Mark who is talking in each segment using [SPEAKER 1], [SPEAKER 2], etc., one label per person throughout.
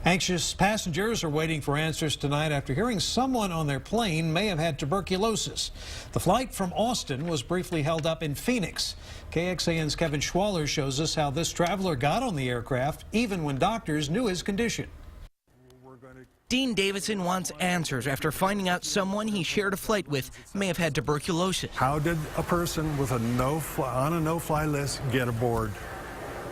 [SPEAKER 1] Anxious passengers are waiting for answers tonight after hearing someone on their plane may have had tuberculosis. The flight from Austin was briefly held up in Phoenix. KXAN's Kevin Schwaller shows us how this traveler got on the aircraft even when doctors knew his condition.
[SPEAKER 2] Dean Davidson wants answers after finding out someone he shared a flight with may have had tuberculosis.
[SPEAKER 3] How did a person with on a no-fly list get aboard?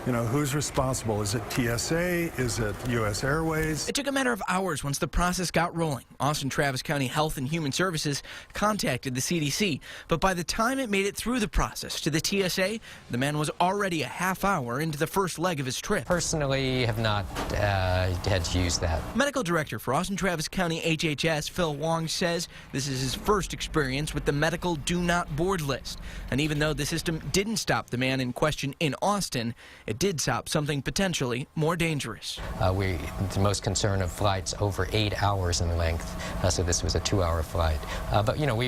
[SPEAKER 3] You know, who's responsible? Is it TSA? Is it U.S. Airways?
[SPEAKER 2] It took a matter of hours once the process got rolling. Austin-Travis County Health and Human Services contacted the CDC, but by the time it made it through the process to the TSA, the man was already a half hour into the first leg of his trip.
[SPEAKER 4] Personally, have not had to use that.
[SPEAKER 2] Medical Director for Austin-Travis County HHS, Phil Wong, says this is his first experience with the medical do not board list. And even though the system didn't stop the man in question in Austin, it did stop something potentially more dangerous.
[SPEAKER 4] We're the most concerned of flights over 8 hours in length, so this was a 2-hour flight. But you know,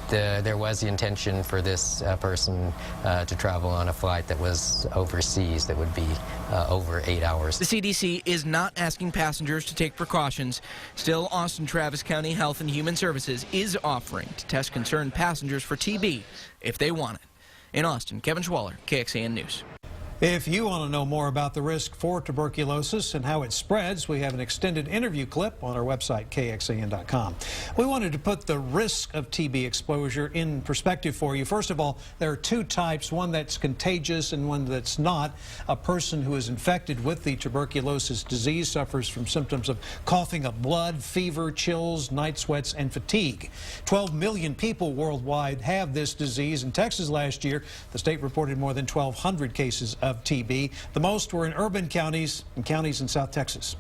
[SPEAKER 4] there was the intention for this person to travel on a flight that was overseas that would be over 8 hours.
[SPEAKER 2] The CDC is not asking passengers to take precautions. Still, Austin-Travis County Health and Human Services is offering to test concerned passengers for TB if they want it. In Austin, Kevin Schwaller, KXAN News.
[SPEAKER 1] If you want to know more about the risk for tuberculosis and how it spreads, we have an extended interview clip on our website, KXAN.com. We wanted to put the risk of TB exposure in perspective for you. First of all, there are two types, one that's contagious and one that's not. A person who is infected with the tuberculosis disease suffers from symptoms of coughing up blood, fever, chills, night sweats, and fatigue. 12 million people worldwide have this disease. In Texas last year, the state reported more than 1,200 cases of TB. The most were in urban counties and counties in South Texas.